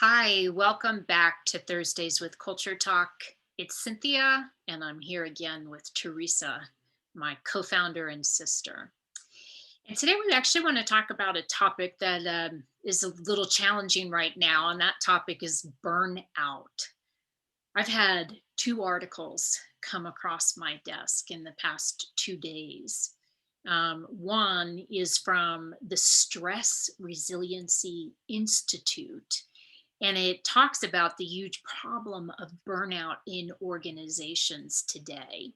Hi, welcome back to Thursdays with Culture Talk. It's Cynthia, and I'm here again with Teresa, my co founder and sister. And today we actually want to talk about a topic that is a little challenging right now, and that topic is burnout. I've had two articles come across my desk in the past 2 days. One is from the Stress Resiliency Institute, and it talks about the huge problem of burnout in organizations today.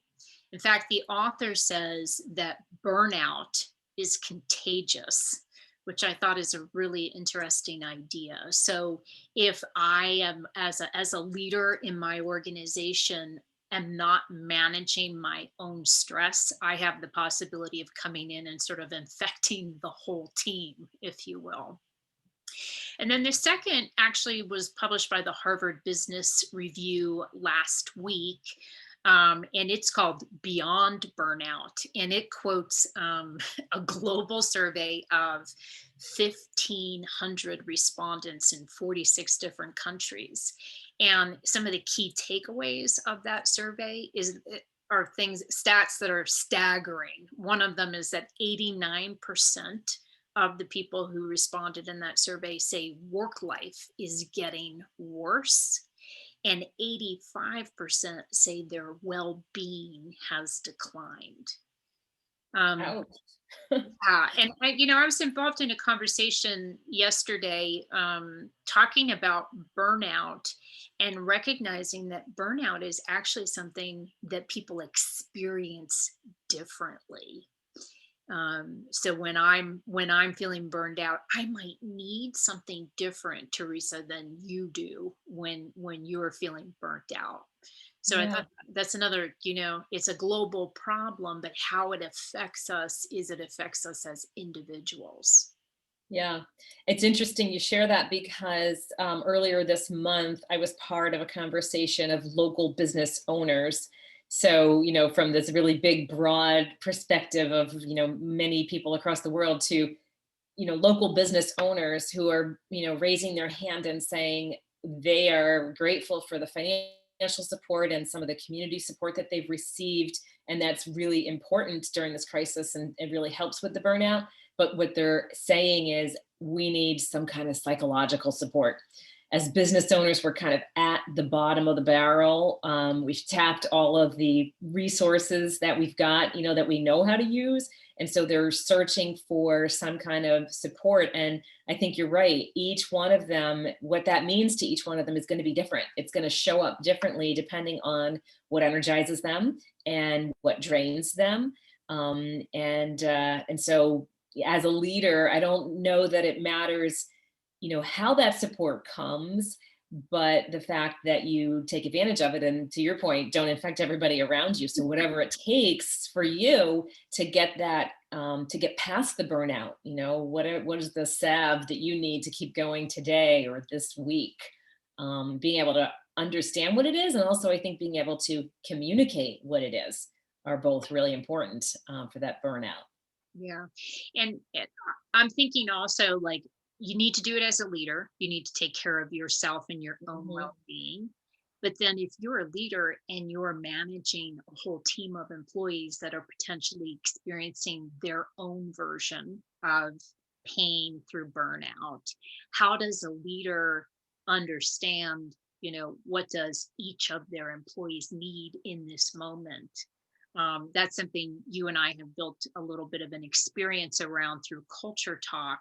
In fact, the author says that burnout is contagious, which I thought is a really interesting idea. So if I am as a leader in my organization am not managing my own stress, I have the possibility of coming in and sort of infecting the whole team, if you will. And then the second actually was published by the Harvard Business Review last week. And it's called Beyond Burnout. And it quotes a global survey of 1,500 respondents in 46 different countries. And some of the key takeaways of that survey are things, stats that are staggering. One of them is that 89% of the people who responded in that survey say work life is getting worse, and 85% say their well-being has declined. Um, Ouch. and I was involved in a conversation yesterday, talking about burnout and recognizing that burnout is actually something that people experience differently. So when I'm feeling burned out, I might need something different, Teresa, than you do when you're feeling burnt out. So I Yeah. thought that's another, it's a global problem, but how it affects us is it affects us as individuals. Yeah. It's interesting you share that because earlier this month, I was part of a conversation of local business owners. So, from this really big, broad perspective of, many people across the world to, local business owners who are, raising their hand and saying they are grateful for the financial support and some of the community support that they've received. And that's really important during this crisis and it really helps with the burnout. But what they're saying is we need some kind of psychological support. As business owners, we're kind of at the bottom of the barrel. We've tapped all of the resources that we've got, that we know how to use. And so they're searching for some kind of support. And I think you're right. Each one of them, what that means to each one of them is going to be different. It's going to show up differently depending on what energizes them and what drains them. And so as a leader, I don't know that it matters, how that support comes, but the fact that you take advantage of it and to your point, don't infect everybody around you. So whatever it takes for you to get that, to get past the burnout, what is the salve that you need to keep going today or this week? Being able to understand what it is, and also I think being able to communicate what it is are both really important for that burnout. Yeah. And I'm thinking also, like, you need to do it as a leader. You need to take care of yourself and your own Mhm. well-being. But then if you're a leader and you're managing a whole team of employees that are potentially experiencing their own version of pain through burnout, how does a leader understand, what does each of their employees need in this moment? That's something you and I have built a little bit of an experience around through Culture Talk.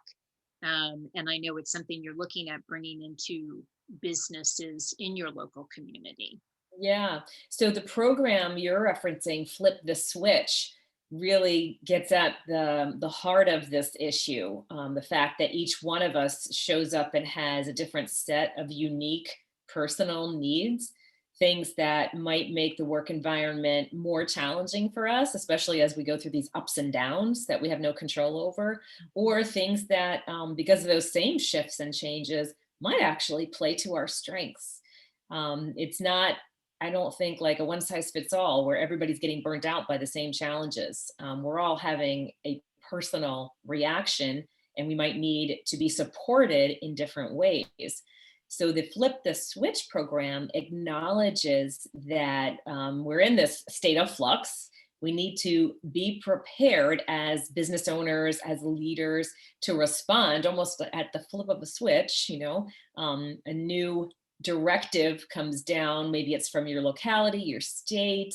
And I know it's something you're looking at bringing into businesses in your local community. Yeah. So the program you're referencing, Flip the Switch, really gets at the heart of this issue. The fact that each one of us shows up and has a different set of unique personal needs, things that might make the work environment more challenging for us, especially as we go through these ups and downs that we have no control over, or things that, because of those same shifts and changes, might actually play to our strengths. It's not, I don't think, like a one size fits all where everybody's getting burnt out by the same challenges. We're all having a personal reaction and we might need to be supported in different ways. So the Flip the Switch program acknowledges that we're in this state of flux. We need to be prepared as business owners, as leaders, to respond almost at the flip of a switch. A new directive comes down. Maybe it's from your locality, your state,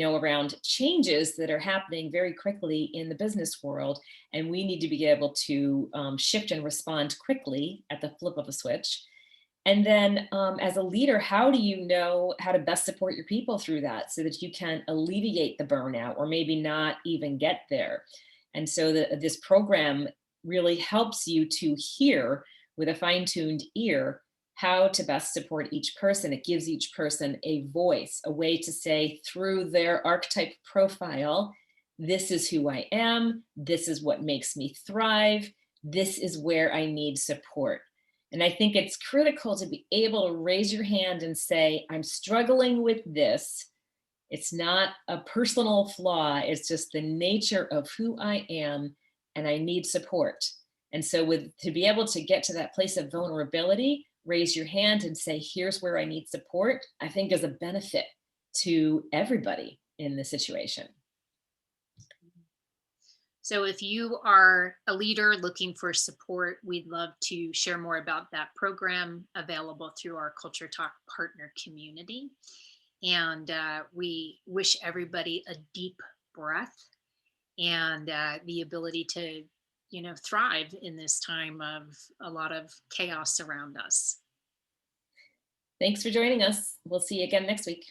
around changes that are happening very quickly in the business world. And we need to be able to shift and respond quickly at the flip of a switch. And then, as a leader, how do you know how to best support your people through that so that you can alleviate the burnout or maybe not even get there? And so, this program really helps you to hear with a fine tuned ear how to best support each person. It gives each person a voice, a way to say through their archetype profile, this is who I am, this is what makes me thrive, this is where I need support. And I think it's critical to be able to raise your hand and say, I'm struggling with this. It's not a personal flaw, it's just the nature of who I am, and I need support. And so, to be able to get to that place of vulnerability, raise your hand and say, here's where I need support, I think is a benefit to everybody in the situation. So if you are a leader looking for support, we'd love to share more about that program available through our Culture Talk partner community. And we wish everybody a deep breath and the ability to, thrive in this time of a lot of chaos around us. Thanks for joining us. We'll see you again next week.